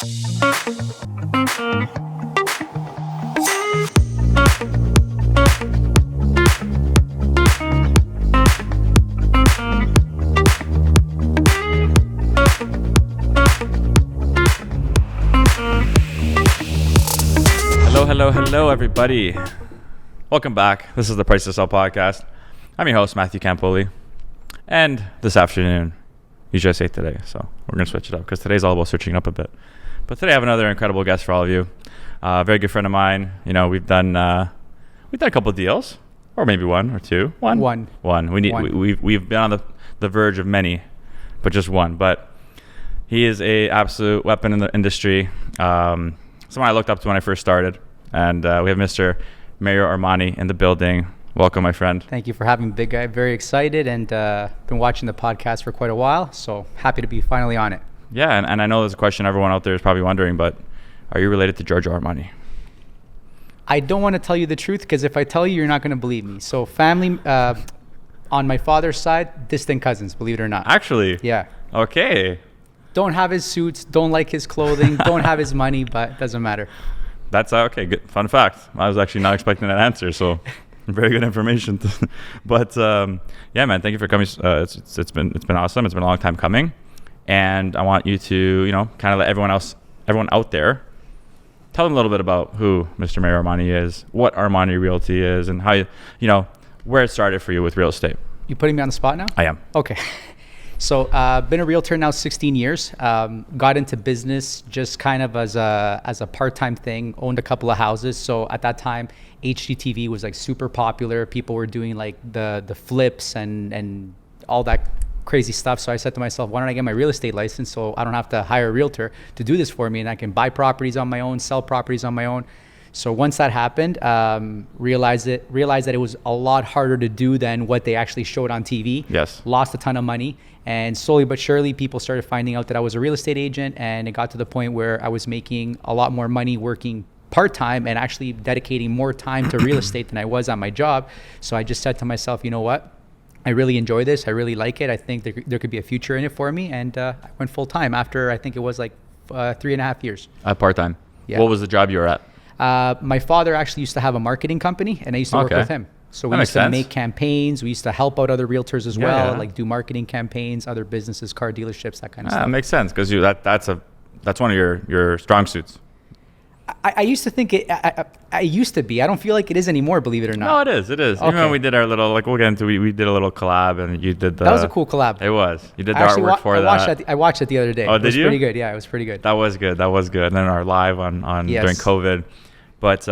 Hello, everybody. Welcome back. This is the Price to Sell podcast. I'm your host, Matthew Campoli. And this afternoon, usually I say today, so we're going to switch it up because today's all about switching up a bit. But today I have another incredible guest for all of you. A very good friend of mine. You know, we've done a couple of deals, or maybe one or two. One. We've been on the verge of many, but just one. But he is a absolute weapon in the industry. Someone I looked up to when I first started. And we have Mr. Mario Armani in the building. Welcome, my friend. Thank you for having me, big guy. Very excited and been watching the podcast for quite a while. So happy to be finally on it. Yeah, and I know there's a question everyone out there is probably wondering, but are you related to Giorgio Armani? I don't want to tell you the truth because if I tell you, you're not going to believe me. So family, on my father's side, distant cousins, believe it or not. Actually? Yeah. Okay. Don't have his suits, don't like his clothing, don't have his money, but it doesn't matter. That's okay. Good. Fun fact. I was actually not expecting that answer, so very good information. But yeah, man, thank you for coming. It's been awesome. It's been a long time coming, and I want you to kind of let everyone out there, tell them a little bit about who Mr. Mario Armani is, what Armani Realty is, and how where it started for you with real estate. You putting me on the spot now? I am. Okay. So been a realtor now 16 years. Got into business just kind of as a part-time thing. Owned a couple of houses. So at that time, HGTV was like super popular. People were doing like the flips and all that crazy stuff. So I said to myself, why don't I get my real estate license so I don't have to hire a realtor to do this for me, and I can buy properties on my own, sell properties on my own. So once that happened, realized that it was a lot harder to do than what they actually showed on TV. Yes. Lost a ton of money. And slowly but surely, people started finding out that I was a real estate agent. And it got to the point where I was making a lot more money working part-time and actually dedicating more time to real estate than I was on my job. So I just said to myself, you know what? I really enjoy this. I really like it. I think there could be a future in it for me. And I went full-time after I think it was like 3.5 years. Part-time. Yeah. What was the job you were at? My father actually used to have a marketing company, and I used to work with him. So we used to make campaigns. We used to help out other realtors as well, like do marketing campaigns, other businesses, car dealerships, that kind of stuff. That makes sense because that's one of your strong suits. I used to think I used to be. I don't feel like it is anymore, believe it or not. No, it is. Okay. Even when we did our little, we'll get into, we did a little collab, and you did that was a cool collab. It was. You did the artwork for that. I watched it the other day. Oh, did you? It was pretty good. Yeah, it was pretty good. That was good. And then our live on during COVID. But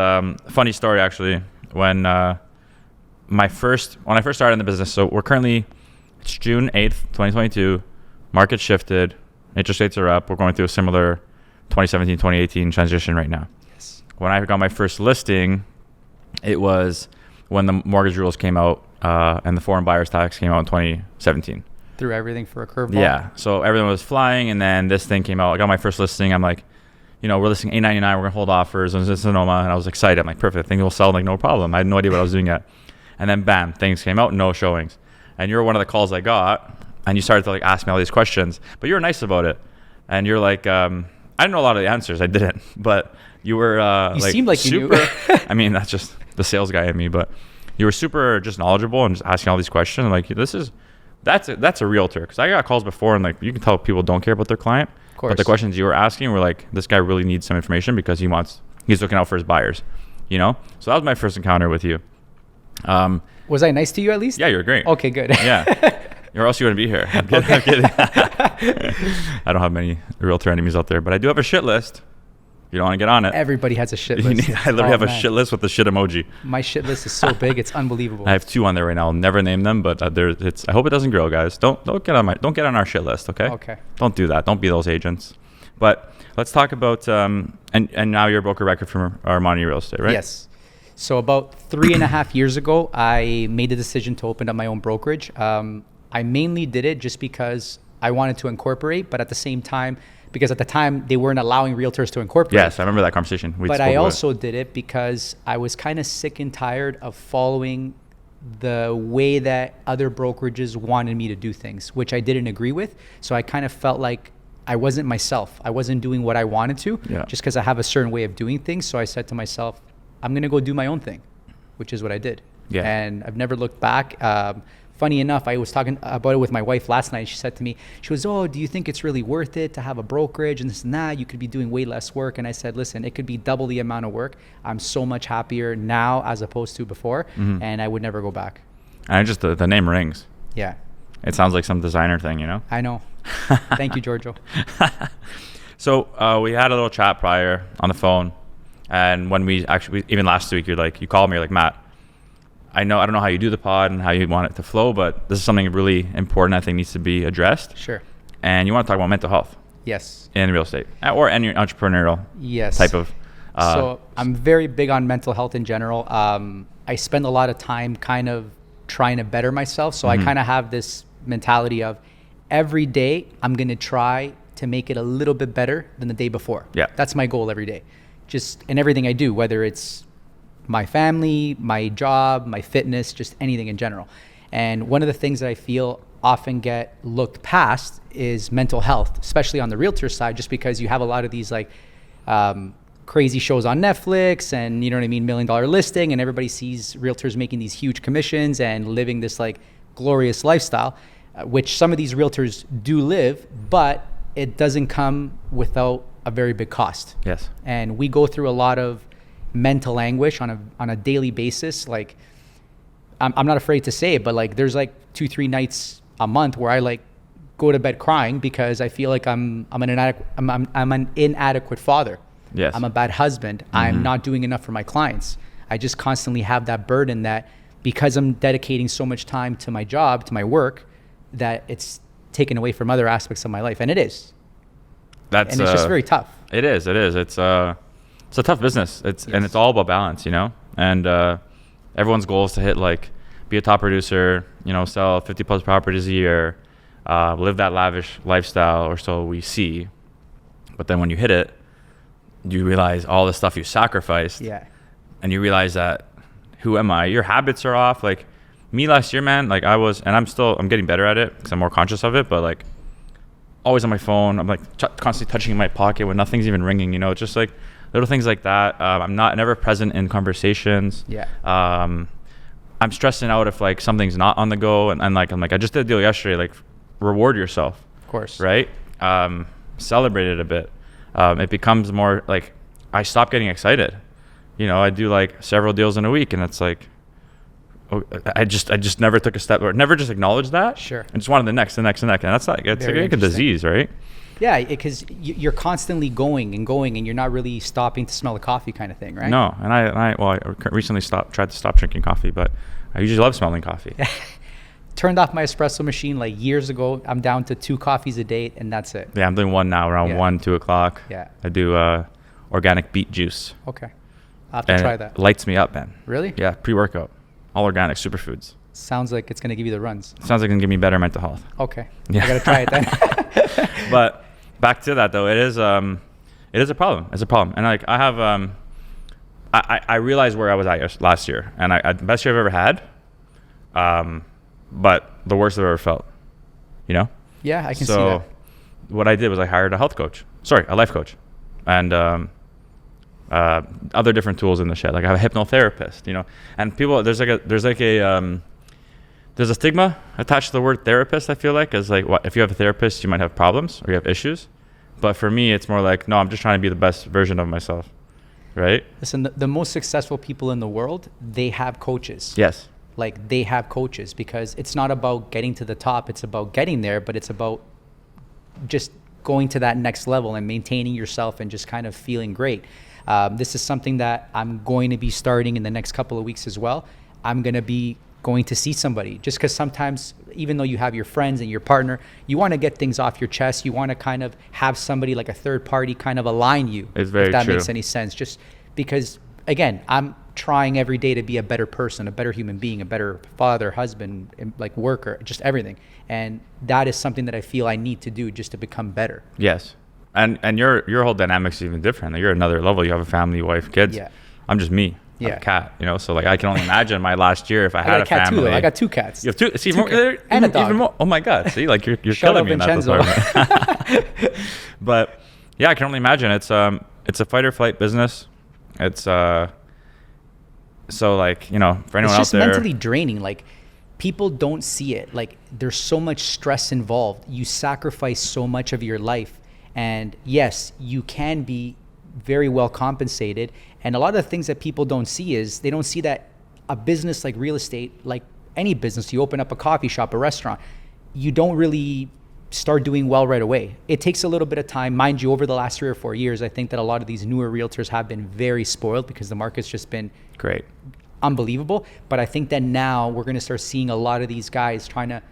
funny story actually, when I first started in the business, so it's June 8th, 2022, market shifted, interest rates are up, we're going through a similar 2017, 2018 transition right now. Yes. When I got my first listing, it was when the mortgage rules came out and the foreign buyers tax came out in 2017. Threw everything for a curveball. Yeah, so everything was flying, and then this thing came out. I got my first listing, I'm like, we're listing $899, we're going to hold offers in Sonoma, and I was excited. I'm like, perfect, I think we'll sell, like, no problem. I had no idea what I was doing yet. And then, bam, things came out, no showings. And you're one of the calls I got, and you started to, like, ask me all these questions. But you were nice about it. And you're like, I didn't know a lot of the answers. I didn't. But you were, you seemed like super, you knew. I mean, that's just the sales guy in me. But you were super just knowledgeable and just asking all these questions. I'm like, that's a realtor. Because I got calls before, and, like, you can tell people don't care about their client. But the questions you were asking were like, this guy really needs some information because he's looking out for his buyers, So that was my first encounter with you. Was I nice to you at least? Yeah, you were great. Okay, good. Yeah. Or else you wouldn't be here. I'm kidding. I don't have many realtor enemies out there, but I do have a shit list. You don't want to get on it. Everybody has a shit list. I literally have a shit list with the shit emoji. My shit list is so big, it's unbelievable. I have 2 on there right now. I'll never name them, but I hope it doesn't grow, guys. Don't get on our shit list, okay? Okay. Don't do that. Don't be those agents. But let's talk about and now you're a broker record from Armani Real Estate, right? Yes. So about 3.5 years ago, I made the decision to open up my own brokerage. I mainly did it just because I wanted to incorporate, but at the same time, because at the time they weren't allowing realtors to incorporate. Yes, I remember that conversation. But I also did it because I was kind of sick and tired of following the way that other brokerages wanted me to do things, which I didn't agree with. So I kind of felt like I wasn't myself. I wasn't doing what I wanted to, just because I have a certain way of doing things. So I said to myself, I'm going to go do my own thing, which is what I did. Yeah. And I've never looked back. Funny enough, I was talking about it with my wife last night. She said to me, she goes, oh, do you think it's really worth it to have a brokerage and this and that? You could be doing way less work. And I said, listen, it could be double the amount of work. I'm so much happier now as opposed to before. And I would never go back. And just the name rings. Yeah. It sounds like some designer thing, you know? I know. Thank you, Giorgio. So we had a little chat prior on the phone. And when we actually, even last week, you called me, you're like, Matt, I don't know how you do the pod and how you want it to flow, but this is something really important I think needs to be addressed. Sure. And you want to talk about mental health. Yes. In real estate or any entrepreneurial type of. So I'm very big on mental health in general. I spend a lot of time kind of trying to better myself. So I kind of have this mentality of every day I'm going to try to make it a little bit better than the day before. Yeah. That's my goal every day. Just in everything I do, whether it's my family, my job, my fitness, just anything in general. And one of the things that I feel often get looked past is mental health, especially on the realtor side, just because you have a lot of these crazy shows on Netflix and, you know what I mean, $1 million listing, and everybody sees realtors making these huge commissions and living this glorious lifestyle, which some of these realtors do live, but it doesn't come without a very big cost. Yes. And we go through a lot of mental anguish on a daily basis. I'm not afraid to say it, but there's 2-3 nights a month where I go to bed crying because I feel like I'm an inadequate father. Yes. I'm a bad husband. I'm not doing enough for my clients. I just constantly have that burden that because I'm dedicating so much time to my job, to my work, that it's taken away from other aspects of my life. And it is. And it's just very tough. It is. It's a tough business. And it's all about balance, you know? And everyone's goal is to hit be a top producer, sell 50 plus properties a year, live that lavish lifestyle, or so we see. But then when you hit it, you realize all the stuff you sacrificed. Yeah. And you realize that, who am I? Your habits are off. Me last year, man, I'm getting better at it because I'm more conscious of it, but always on my phone. I'm constantly touching my pocket when nothing's even ringing, just little things like that. I'm never present in conversations. Yeah. I'm stressing out if something's not on the go, and I'm like, I just did a deal yesterday. Reward yourself. Of course. Right. Celebrate it a bit. It becomes more I stop getting excited. I do several deals in a week, and it's I just never took a step or never just acknowledged that. Sure. I just wanted the next, and that's it's like a disease, right? Yeah, because you're constantly going, and you're not really stopping to smell the coffee kind of thing, right? No, and I recently tried to stop drinking coffee, but I usually love smelling coffee. Turned off my espresso machine years ago. I'm down to 2 coffees a day, and that's it. Yeah, I'm doing one now around 1, 2 o'clock. Yeah. I do organic beet juice. Okay. I'll have to try that. It lights me up, man. Really? Yeah, pre-workout. All organic, superfoods. Sounds like it's going to give you the runs. Sounds like it's going to give me better mental health. Okay. Yeah. I got to try it then. But back to that, though, it is a problem. It's a problem. And I have, I realized where I was at last year. And I the best year I've ever had, but the worst I've ever felt, Yeah, I can see that. So what I did was I hired a life coach. And other different tools in the shed. I have a hypnotherapist, and people, there's a stigma attached to the word therapist. I feel as if you have a therapist, you might have problems or you have issues. But for me, it's more no, I'm just trying to be the best version of myself. Right. Listen, the most successful people in the world, they have coaches. Yes. They have coaches because it's not about getting to the top. It's about getting there, but it's about just going to that next level and maintaining yourself and just kind of feeling great. This is something that I'm going to be starting in the next couple of weeks as well. I'm going to be going to see somebody just because sometimes, even though you have your friends and your partner, you want to get things off your chest. You want to kind of have somebody a third party kind of align you. It's very if that true. Makes any sense. Just because, again, I'm trying every day to be a better person, a better human being, a better father, husband, worker, just everything. And that is something that I feel I need to do just to become better. Yes. And your whole dynamic's even different. You're another level. You have a family, wife, kids. Yeah. I'm just me. have a cat, you know. So like I can only imagine my last year if I had got a cat family. Too. I got 2 cats. You have 2. See, Two more, cats. And a dog. even more. Oh my God! See, like you're Shout killing out me in that Vincenzo. department. But yeah, I can only imagine. It's a fight or flight business. It's so like, you know, for anyone It's just out there, mentally draining. Like, people don't see it. Like, there's so much stress involved. You sacrifice so much of your life, and yes, you can be very well compensated. And a lot of the things that people don't see is they don't see that a business like real estate, like any business, you open up a coffee shop, a restaurant, you don't really start doing well right away. It takes a little bit of time. Mind you, over the last 3 or 4 years, I think that a lot of these newer realtors have been very spoiled because the market's just been great, unbelievable. But I think that now we're going to start seeing a lot of these guys trying to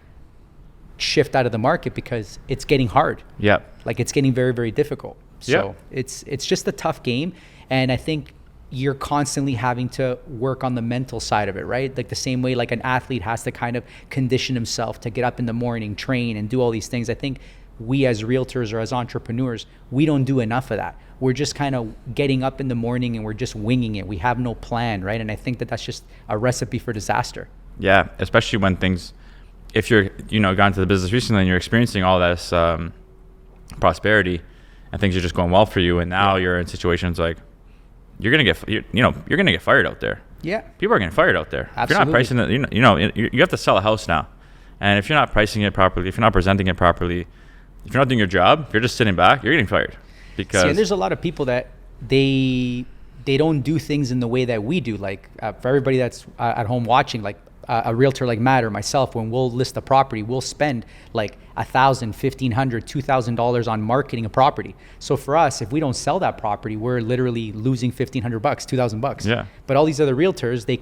shift out of the market because it's getting hard. Yeah. Like, it's getting very, very difficult. So Yeah. it's just a tough game. And I think you're constantly having to work on the mental side of it, right? Like the same way like an athlete has to kind of condition himself to get up in the morning, train, and do all these things. I think we as realtors or as entrepreneurs, we don't do enough of that. We're just kind of getting up in the morning and we're just winging it. We have no plan, right? And I think that that's just a recipe for disaster. Yeah, especially when things, if you're, you know, gone to the business recently and you're experiencing all this prosperity and things are just going well for you, and now you're in situations like you're gonna get, you're gonna get fired out there. Yeah, people are getting fired out there. Absolutely. If you're not pricing it, you have to sell a house now, and if you're not pricing it properly, if you're not presenting it properly, if you're not doing your job, if you're just sitting back, you're getting fired. Because there's a lot of people that they don't do things in the way that we do. Like for everybody that's at home watching, like a realtor like Matt or myself, when we'll list a property, we'll spend like $1,000, $1,500, $2,000 on marketing a property. So for us, if we don't sell that property, we're literally losing $1,500, $2,000. Yeah. But all these other realtors, they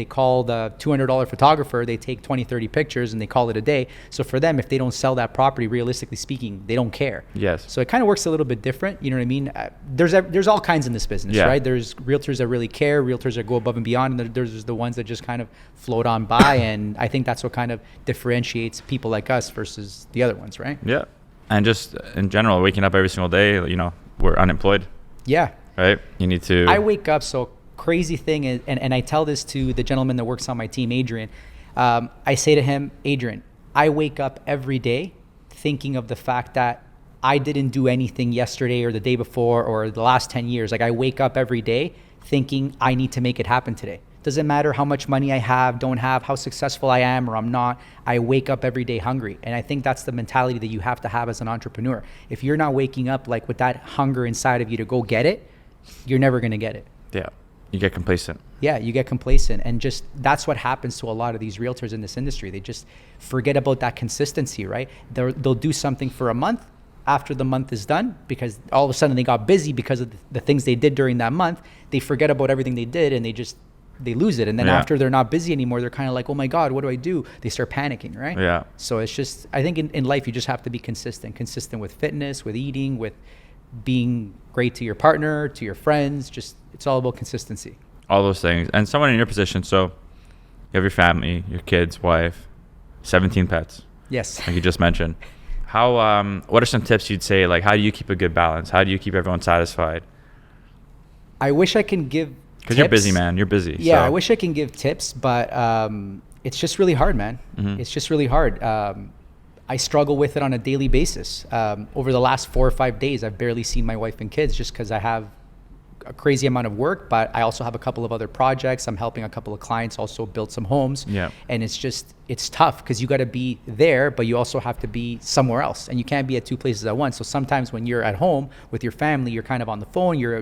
call the $200 photographer, they take 20, 30 pictures and they call it a day. So for them, if they don't sell that property, realistically speaking, they don't care. Yes. So it kind of works a little bit different. You know what I mean? There's all kinds in this business, right? There's realtors that really care, realtors that go above and beyond, and there's the ones that just kind of float on by. And I think that's what kind of differentiates people like us versus the other ones, right? Yeah. And just in general, waking up every single day, you know, we're unemployed. Yeah. Right? You need to... I wake up, so crazy thing is, and I tell this to the gentleman that works on my team, Adrian. I say to him, Adrian, I wake up every day thinking of the fact that I didn't do anything yesterday or the day before or the last 10 years. Like, I wake up every day thinking I need to make it happen today. Doesn't matter how much money I have, don't have, how successful I am or I'm not. I wake up every day hungry. And I think that's the mentality that you have to have as an entrepreneur. If you're not waking up like with that hunger inside of you to go get it, you're never going to get it. Yeah. You get complacent. Yeah, you get complacent. And just that's what happens to a lot of these realtors in this industry. They just forget about that consistency, right? They'll do something for a month. After the month is done, because all of a sudden they got busy because of the things they did during that month, they forget about everything they did and they lose it. And then after they're not busy anymore, they're kind of like, oh my God, what do I do? They start panicking, right? Yeah. So it's just, I think in life, you just have to be consistent with fitness, with eating, with being great to your partner, to your friends. Just, it's all about consistency. All those things. And someone in your position, so you have your family, your kids, wife, 17 pets. Yes. Like you just mentioned. How, what are some tips you'd say? Like, how do you keep a good balance? How do you keep everyone satisfied? I wish I can give tips. Because you're busy, man. You're busy. Yeah, so. I wish I can give tips, but it's just really hard, man. Mm-hmm. It's just really hard. I struggle with it on a daily basis. Over the last 4 or 5 days, I've barely seen my wife and kids just because I have a crazy amount of work, but I also have a couple of other projects. I'm helping a couple of clients also build some homes. Yeah. And it's tough because you got to be there, but you also have to be somewhere else, and you can't be at 2 places at once. So sometimes when you're at home with your family, you're kind of on the phone, you're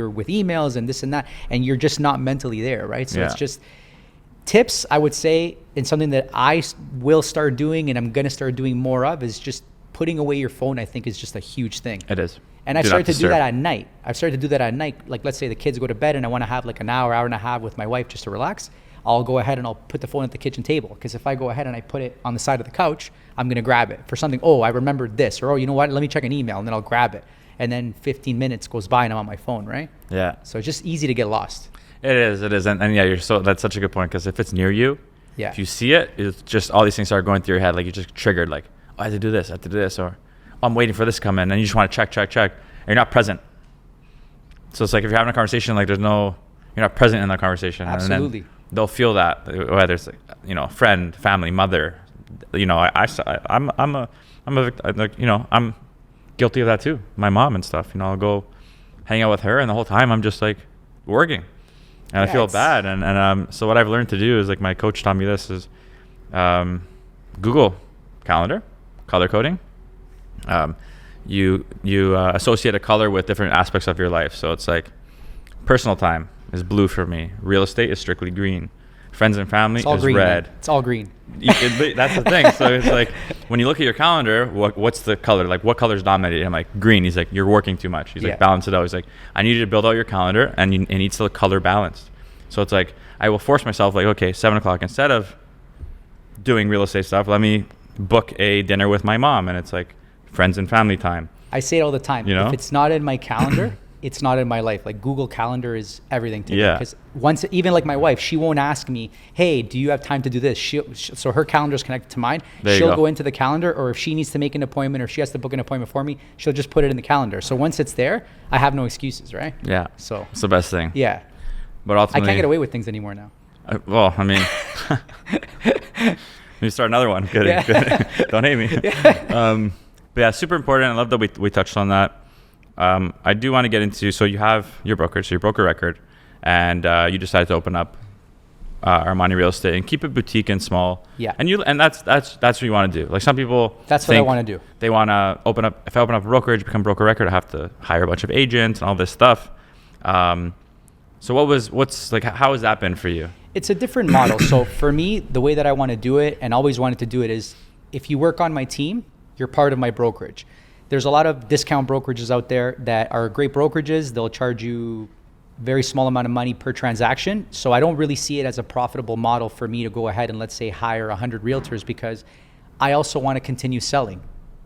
with emails and this and that, and you're just not mentally there, right? So it's just tips, I would say, and something that I will start doing and I'm going to start doing more of is just putting away your phone. I think is just a huge thing. It is. And I've started to do that at night. Like, let's say the kids go to bed and I want to have like an hour and a half with my wife just to relax. I'll go ahead and I'll put the phone at the kitchen table. Because if I go ahead and I put it on the side of the couch, I'm going to grab it for something. Oh, I remembered this. Or, oh, you know what? Let me check an email. And then I'll grab it. And then 15 minutes goes by and I'm on my phone, right? Yeah. So it's just easy to get lost. It is. And yeah, that's such a good point. Because if it's near you, if you see it, it's just all these things start going through your head. Like you're just triggered. Like, oh, I have to do this. Or, oh, I'm waiting for this to come in. And you just want to check. And you're not present. So it's like if you're having a conversation, like there's no, you're not present in the conversation. Absolutely. And then they'll feel that, whether it's friend, family, mother. I'm guilty of that too. My mom and stuff. I'll go hang out with her, and the whole time I'm just like working, and I feel bad. And so what I've learned to do is, like, my coach taught me this, is Google Calendar, color coding. You associate a color with different aspects of your life. So it's like personal time is blue for me. Real estate is strictly green. Friends and family is green, red. man. It's all green. That's the thing. So it's like, when you look at your calendar, what's the color? Like, what color's dominated? I'm like, green. He's like, you're working too much. He's like, balance it out. He's like, I need you to build out your calendar, and it needs to look color balanced. So it's like, I will force myself, like, okay, 7 o'clock, instead of doing real estate stuff, let me book a dinner with my mom, and it's like friends and family time. I say it all the time. If it's not in my calendar, it's not in my life. Like, Google Calendar is everything to me. Because once, even like my wife, she won't ask me, hey, do you have time to do this? So her calendar is connected to mine. She'll go into the calendar, or if she needs to make an appointment, or she has to book an appointment for me, she'll just put it in the calendar. So once it's there, I have no excuses, right? Yeah. So it's the best thing. Yeah. But ultimately, I can't get away with things anymore now. You start another one. Good. Don't hate me. But yeah, super important. I love that we touched on that. I do want to get into, so you have your brokerage, so your broker record, and you decided to open up Armani Real Estate and keep it boutique and small. Yeah. And that's what you want to do. Like, some people, that's what I want to do. They want to open up. If I open up a brokerage, become broker record, I have to hire a bunch of agents and all this stuff. So how has that been for you? It's a different model. So for me, the way that I want to do it, and always wanted to do it, is if you work on my team, you're part of my brokerage. There's a lot of discount brokerages out there that are great brokerages. They'll charge you very small amount of money per transaction. So I don't really see it as a profitable model for me to go ahead and, let's say, hire 100 realtors, because I also want to continue selling.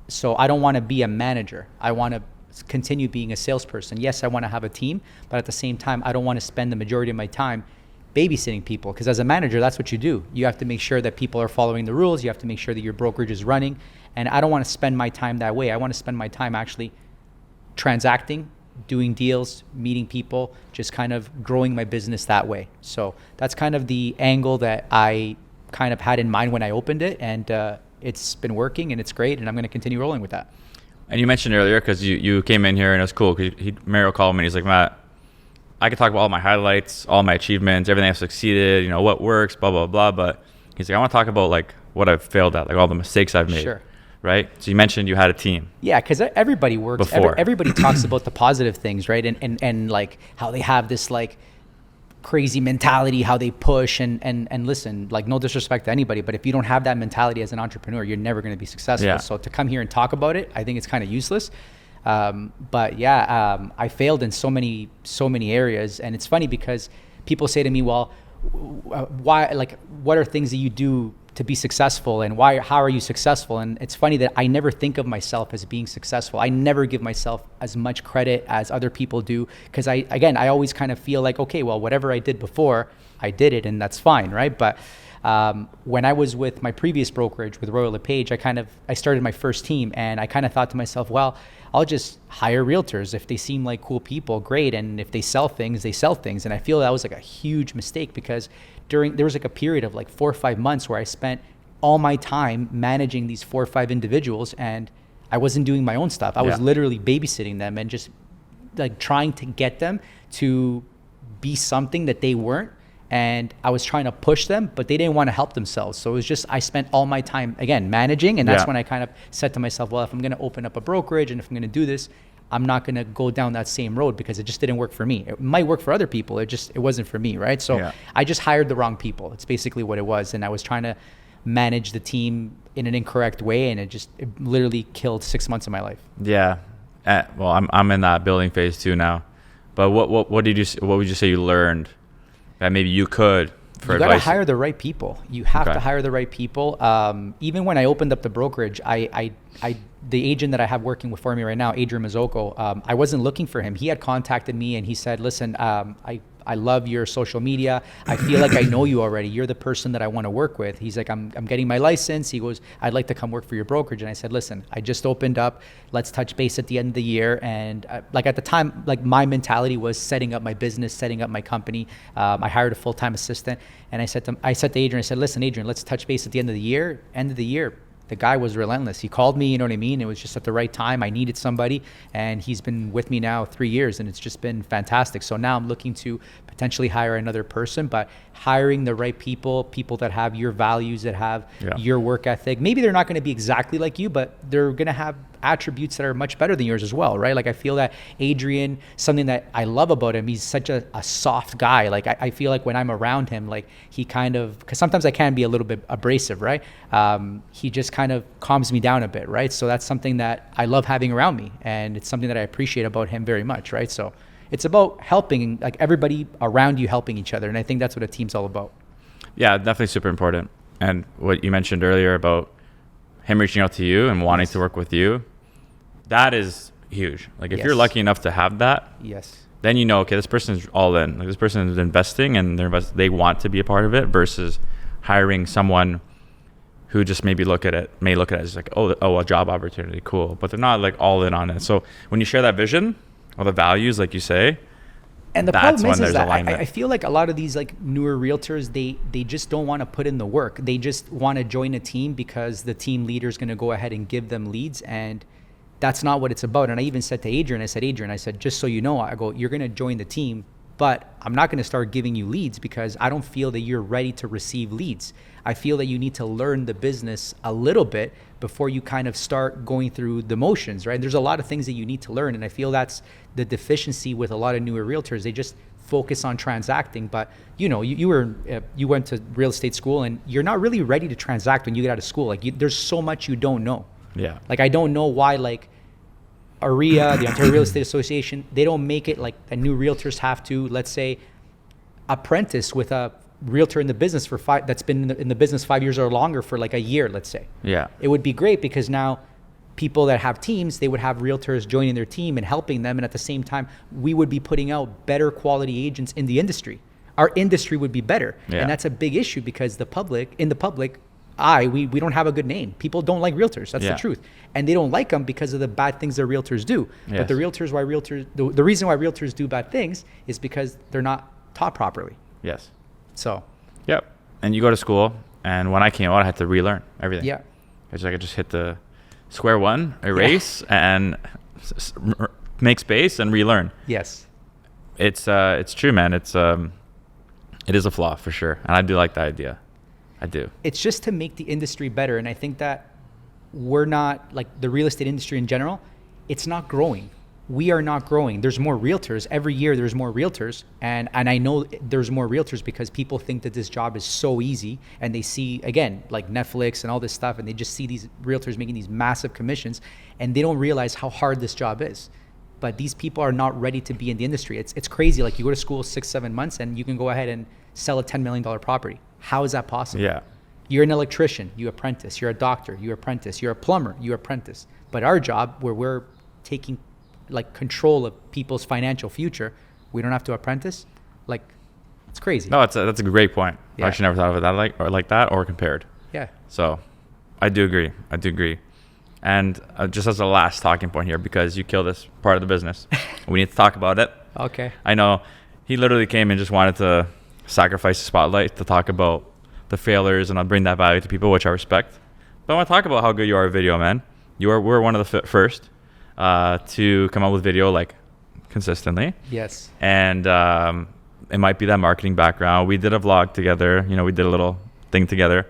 So I don't want to be a manager. I want to continue being a salesperson. Yes, I want to have a team, but at the same time, I don't want to spend the majority of my time babysitting people, because as a manager, that's what you do. You have to make sure that people are following the rules. You have to make sure that your brokerage is running. And I don't want to spend my time that way. I want to spend my time actually transacting, doing deals, meeting people, just kind of growing my business that way. So that's kind of the angle that I kind of had in mind when I opened it. And it's been working, and it's great. And I'm going to continue rolling with that. And you mentioned earlier, because you came in here and it was cool, because Mario called me and he's like, Matt, I could talk about all my highlights, all my achievements, everything I've succeeded, what works, blah, blah, blah. But he's like, I want to talk about, like, what I've failed at, like all the mistakes I've made. Sure. Right? So you mentioned you had a team. Yeah, because everybody works. Everybody talks about the positive things, right? And like how they have this like crazy mentality, how they push and listen, like, no disrespect to anybody, but if you don't have that mentality as an entrepreneur, you're never going to be successful. Yeah. So to come here and talk about it, I think it's kind of useless. But yeah, I failed in so many areas. And it's funny because people say to me, well, why, like, what are things that you do to be successful, and how are you successful? And it's funny that I never think of myself as being successful. I never give myself as much credit as other people do, because I always kind of feel like, okay, well, whatever I did before, I did it, and that's fine, right? But when I was with my previous brokerage with Royal LePage, I started my first team, and I kind of thought to myself, well, I'll just hire realtors. If they seem like cool people, great. And if they sell things, they sell things. And I feel that was like a huge mistake, because there was like a period of like 4 or 5 months where I spent all my time managing these 4 or 5 individuals, and I wasn't doing my own stuff. I was literally babysitting them and just like trying to get them to be something that they weren't. And I was trying to push them, but they didn't want to help themselves. So it was just, I spent all my time, again, managing. And that's when I kind of said to myself, well, if I'm going to open up a brokerage and if I'm going to do this, I'm not going to go down that same road, because it just didn't work for me. It might work for other people. It wasn't for me, right? So I just hired the wrong people. It's basically what it was. And I was trying to manage the team in an incorrect way. And it literally killed 6 months of my life. Yeah. Well, I'm in that building phase too now. But what would you say you learned that maybe you could for advice? You got to hire the right people. You have to hire the right people. Even when I opened up the brokerage, the agent that I have working for me right now, Adrian Mazzocco, I wasn't looking for him. He had contacted me and he said, listen, I I love your social media. I feel like I know you already. You're the person that I want to work with. He's like, I'm getting my license. He goes, I'd like to come work for your brokerage. And I said, listen, I just opened up. Let's touch base at the end of the year. And like at the time, like my mentality was setting up my business, setting up my company. I hired a full-time assistant. And I said to Adrian, I said, listen, Adrian, let's touch base at the end of the year. End of the year, the guy was relentless. He called me, you know what I mean? It was just at the right time. I needed somebody, and he's been with me now 3 years, and it's just been fantastic. So now I'm looking to potentially hire another person, but hiring the right people that have your values, that have your work ethic. Maybe they're not going to be exactly like you, but they're going to have attributes that are much better than yours as well, right? Like I feel that Adrian, something that I love about him, he's such a soft guy. Like I feel like when I'm around him, like he kind of, because sometimes I can be a little bit abrasive, right? He just kind of calms me down a bit, right? So that's something that I love having around me, and it's something that I appreciate about him very much, right? So it's about helping, like everybody around you helping each other, and I think that's what a team's all about. Yeah, definitely super important. And what you mentioned earlier about him reaching out to you and wanting to work with you, that is huge. Like if you're lucky enough to have that, then you know, okay, this person's all in. Like this person is investing, and they want to be a part of it, versus hiring someone who just maybe may look at it as like, oh, a job opportunity, cool, but they're not like all in on it. So when you share that vision or the values, like you say, and the problem is that I feel like a lot of these like newer realtors, they just don't want to put in the work. They just want to join a team because the team leader is going to go ahead and give them leads, and that's not what it's about. And I even said to Adrian, I said, just so you know, I go, you're going to join the team, but I'm not going to start giving you leads because I don't feel that you're ready to receive leads. I feel that you need to learn the business a little bit before you kind of start going through the motions, right? There's a lot of things that you need to learn. And I feel that's the deficiency with a lot of newer realtors. They just focus on transacting. But you know, you went to real estate school, and you're not really ready to transact when you get out of school. Like there's so much you don't know. Yeah. Like I don't know why like AREA, the Ontario Real Estate Association, they don't make it like the new realtors have to, let's say, apprentice with a realtor in the business that's been in the business 5 years or longer for like a year, let's say. Yeah. It would be great because now people that have teams, they would have realtors joining their team and helping them. And at the same time, we would be putting out better quality agents in the industry. Our industry would be better. Yeah. And that's a big issue because the public, we don't have a good name. People don't like realtors. That's the truth. And they don't like them because of the bad things that realtors do. Yes. But the reason why realtors do bad things is because they're not taught properly. Yes. So. Yep. And you go to school, and when I came out, I had to relearn everything. Yeah. It's like I just hit the square one, erase, and make space and relearn. Yes. It's true, man. It is a flaw for sure, and I do like that idea. I do. It's just to make the industry better, and I think that we're not, like the real estate industry in general, it's not growing. We are not growing. There's more realtors. Every year there's more realtors, and I know there's more realtors because people think that this job is so easy, and they see, again, like Netflix and all this stuff, and they just see these realtors making these massive commissions, and they don't realize how hard this job is. But these people are not ready to be in the industry. It's crazy. Like you go to school 6-7 months, and you can go ahead and sell a $10 million property. How is that possible? Yeah. You're an electrician, you apprentice. You're a doctor, you apprentice. You're a plumber, you apprentice. But our job, where we're taking like control of people's financial future, we don't have to apprentice. Like, it's crazy. No, that's a great point. Yeah. I actually never thought of it like that or compared. Yeah. So I do agree. And just as a last talking point here, because you killed this part of the business, we need to talk about it. Okay. I know he literally came and just wanted to sacrifice the spotlight to talk about the failures, and I'll bring that value to people, which I respect. But I want to talk about how good you are at video, man. We're one of the first to come out with video like consistently. Yes. And it might be that marketing background. We did a vlog together. You know, we did a little thing together.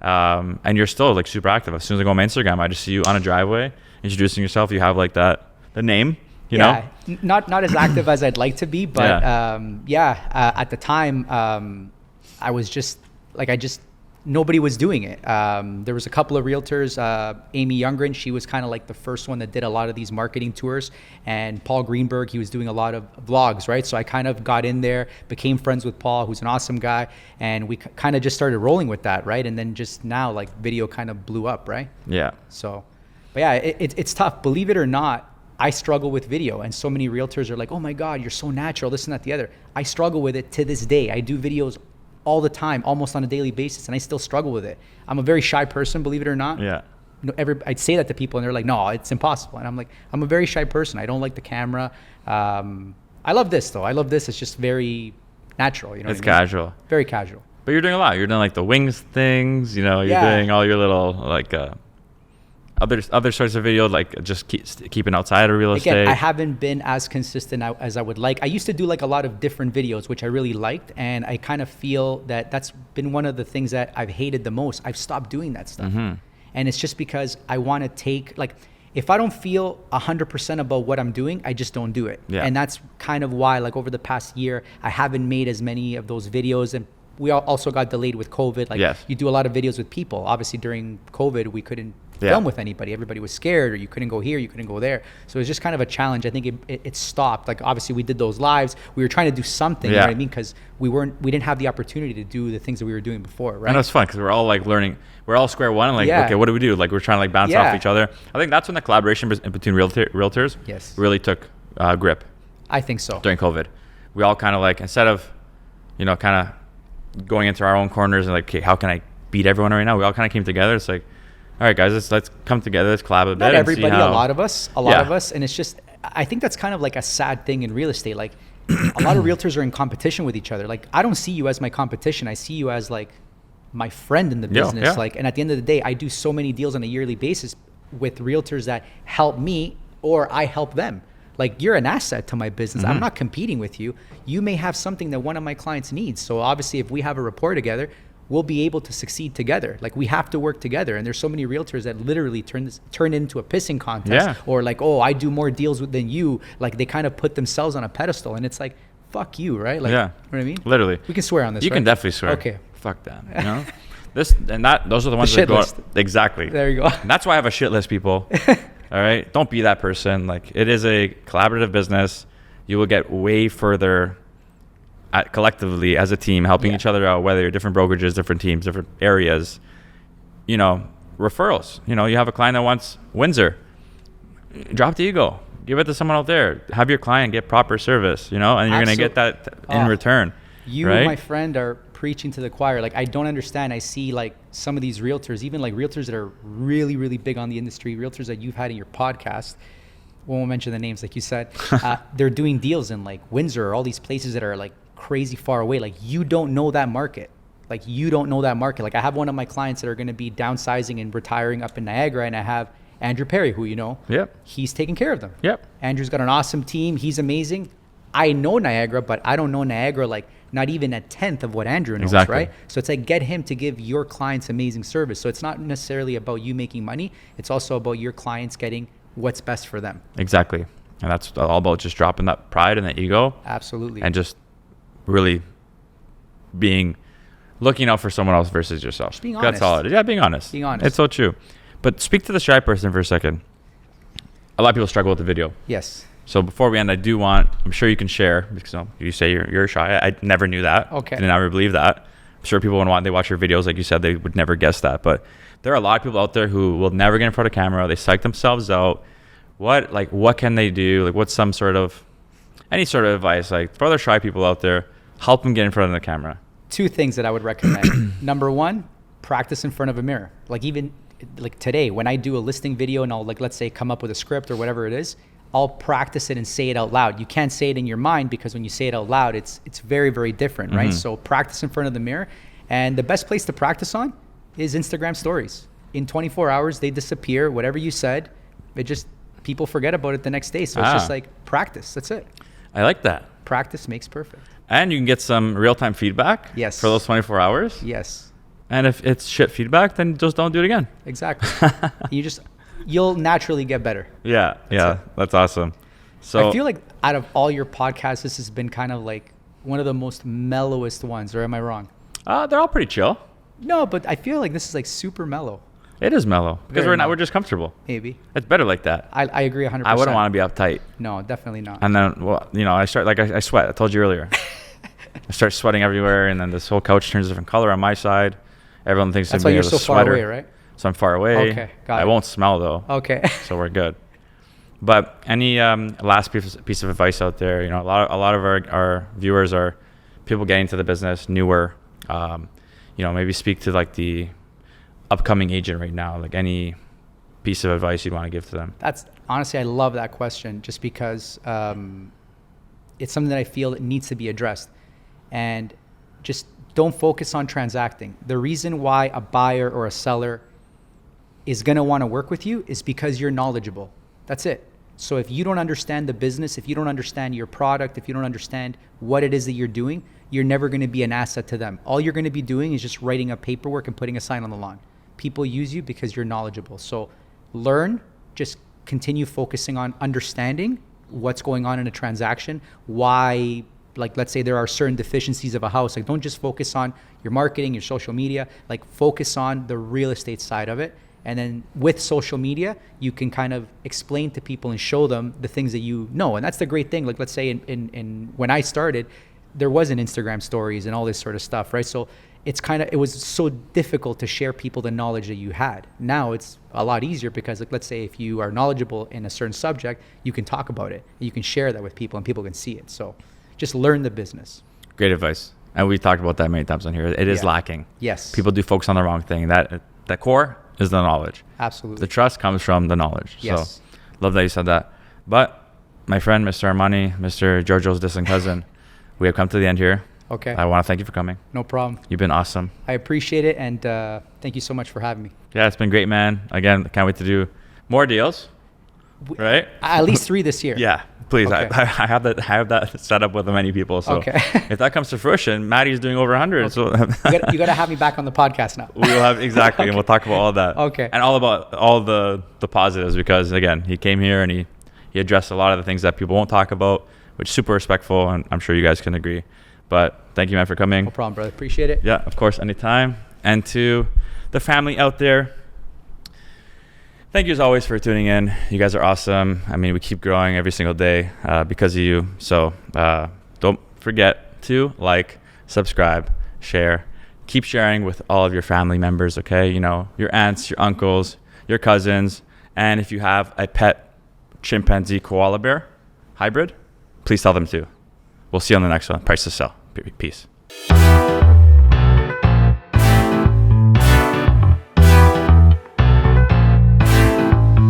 And you're still like super active. As soon as I go on my Instagram, I just see you on a driveway introducing yourself. You have like the name. You know? Not as active as I'd like to be, but at the time, I was just nobody was doing it. There was a couple of realtors, Amy Youngren, she was kind of like the first one that did a lot of these marketing tours, and Paul Greenberg, he was doing a lot of vlogs, right? So I kind of got in there, became friends with Paul, who's an awesome guy, and we kind of just started rolling with that, right? And then just now, like video kind of blew up, right? Yeah. So, but yeah, it's tough. Believe it or not, I struggle with video, and so many realtors are like, oh my God, you're so natural, this and that, the other. I struggle with it to this day. I do videos all the time, almost on a daily basis, and I still struggle with it. I'm a very shy person, believe it or not. Yeah. I'd say that to people and they're like, no, it's impossible. And I'm like, I'm a very shy person. I don't like the camera. I love this though. I love this. It's just very natural. You know, it's casual. Very casual. But you're doing a lot. You're doing like the wings things, you know, you're doing all your little like other sorts of video, like just keeping outside of real estate. I haven't been as consistent as I would like. I used to do like a lot of different videos, which I really liked. And I kind of feel that that's been one of the things that I've hated the most. I've stopped doing that stuff. And it's just because I want to take, like, if I don't feel 100% about what I'm doing, I just don't do it. Yeah. And that's kind of why, like, over the past year, I haven't made as many of those videos. And we also got delayed with COVID. Like, you do a lot of videos with people. Obviously, during COVID, we couldn't film with anybody. Everybody was scared, or you couldn't go here, you couldn't go there. So it was just kind of a challenge. I think it stopped. Like, obviously, we did those lives. We were trying to do something, you know what I mean? Because we didn't have the opportunity to do the things that we were doing before, right? And it was fun because we're all like learning. We're all square one. And like, okay, what do we do? Like, we're trying to like bounce off each other. I think that's when the collaboration between realtors really took grip. I think so. During COVID, we all kind of like, instead of, you know, kind of going into our own corners and like, okay, how can I beat everyone right now? We all kind of came together. It's like, all right, guys, let's come together. Let's collab a bit. Not everybody, a lot of us. And it's just, I think that's kind of like a sad thing in real estate. Like, a lot of realtors are in competition with each other. Like, I don't see you as my competition. I see you as like my friend in the business. Like, and at the end of the day, I do so many deals on a yearly basis with realtors that help me or I help them. Like, you're an asset to my business. I'm not competing with you. You may have something that one of my clients needs. So obviously, if we have a rapport together, we'll be able to succeed together. Like, we have to work together. And there's so many realtors that literally turn into a pissing contest, or like, oh, I do more deals than you. Like, they kind of put themselves on a pedestal, and it's like, fuck you, right? Like, you know what I mean? Literally. We can swear on this, You right? can definitely swear. Okay. Fuck that, you know? Those are the ones that go list. Exactly. There you go. And that's why I have a shit list, people. All right? Don't be that person. Like, it is a collaborative business. You will get way further collectively as a team, helping each other out, whether you're different brokerages, different teams, different areas. You know, referrals. You know, you have a client that wants Windsor. Drop the ego. Give it to someone out there. Have your client get proper service, you know, and you're going to get that in return. You, my friend, are preaching to the choir. Like, I don't understand. I see like some of these realtors, even like realtors that are really, really big on the industry, realtors that you've had in your podcast. Won't mention the names, like you said. They're doing deals in like Windsor or all these places that are like crazy far away. Like, you don't know that market. Like, I have one of my clients that are going to be downsizing and retiring up in Niagara, and I have Andrew Perry, who you know. He's taking care of them. Andrew's got an awesome team. He's amazing. I know Niagara, but I don't know Niagara like not even a tenth of what Andrew knows, right? So it's like, get him to give your clients amazing service. So it's not necessarily about you making money. It's also about your clients getting what's best for them. Exactly. And that's all about just dropping that pride and that ego. Absolutely. And just really looking out for someone else versus yourself. Just being honest. That's all it is. Yeah, being honest. It's so true. But speak to the shy person for a second. A lot of people struggle with the video. Yes. So before we end, I'm sure you can share, because you say you're shy. I never knew that. Okay. Didn't ever believe that. I'm sure people, when they watch your videos, like you said, they would never guess that. But there are a lot of people out there who will never get in front of camera. They psych themselves out. What can they do? Like, what's any sort of advice? Like, for other shy people out there, help them get in front of the camera. 2 things that I would recommend. Number 1, practice in front of a mirror. Like, even like today, when I do a listing video and I'll, like, let's say, come up with a script or whatever it is, I'll practice it and say it out loud. You can't say it in your mind, because when you say it out loud, it's very, very different, right? So practice in front of the mirror. And the best place to practice on is Instagram stories. In 24 hours, they disappear. Whatever you said, people forget about it the next day. So it's just like, practice. That's it. I like that. Practice makes perfect. And you can get some real-time feedback. Yes. For those 24 hours. Yes. And if it's shit feedback, then just don't do it again. Exactly. You'll naturally get better. That's awesome. So I feel like out of all your podcasts, this has been kind of like one of the most mellowest ones, or am I wrong? They're all pretty chill. No, but I feel like this is like super mellow. It is mellow because we're just comfortable. Maybe. It's better like that. I agree 100%. I wouldn't want to be uptight. No, definitely not. And then, I start, like, I sweat. I told you earlier. I start sweating everywhere, and then this whole couch turns a different color on my side. Everyone thinks that's I'm why you're a so sweater. far away, right? So I'm far away. Okay, got it. I won't smell, though. Okay. So we're good. But any last piece of advice out there? You know, a lot of our viewers are people getting into the business, newer. You know, maybe speak to like the upcoming agent right now. Like any piece of advice you'd want to give to them. That's honestly, I love that question, just because it's something that I feel it needs to be addressed. And just don't focus on transacting. The reason why a buyer or a seller is going to want to work with you is because you're knowledgeable. That's it. So if you don't understand the business, if you don't understand your product, if you don't understand what it is that you're doing, you're never going to be an asset to them. All you're going to be doing is just writing up paperwork and putting a sign on the lawn. People use you because you're knowledgeable. So learn, just continue focusing on understanding what's going on in a transaction, why, like, let's say there are certain deficiencies of a house. Like, don't just focus on your marketing, your social media, like focus on the real estate side of it. And then with social media, you can kind of explain to people and show them the things that you know. And that's the great thing. Like, let's say in when I started, there wasn't Instagram stories and all this sort of stuff, right? So it was so difficult to share people the knowledge that you had. Now it's a lot easier because, like, let's say if you are knowledgeable in a certain subject, you can talk about it. You can share that with people and people can see it. So just learn the business. Great advice. And we've talked about that many times on here. It is lacking. Yes. People do focus on the wrong thing. That core is the knowledge. Absolutely. The trust comes from the knowledge. Yes. So love that you said that. But my friend, Mr. Armani, Mr. Giorgio's distant cousin, we have come to the end here. Okay. I want to thank you for coming. No problem. You've been awesome. I appreciate it. And thank you so much for having me. Yeah, it's been great, man. Again, can't wait to do more deals. Right? At least 3 this year. Yeah, please. Okay. I have that set up with many people. So okay. If that comes to fruition, Maddie's doing over 100. Okay. So you got to have me back on the podcast now. We will have exactly, okay. And we'll talk about all that. Okay. And all about all the positives, because again, he came here and he addressed a lot of the things that people won't talk about, which is super respectful, and I'm sure you guys can agree. But thank you, man, for coming. No problem, brother. Appreciate it. Yeah, of course, anytime. And to the family out there, thank you as always for tuning in. You guys are awesome. I mean, we keep growing every single day because of you. So don't forget to like, subscribe, share. Keep sharing with all of your family members, okay? You know, your aunts, your uncles, your cousins. And if you have a pet chimpanzee koala bear hybrid, please tell them too. We'll see you on the next one. Price to sell. Peace.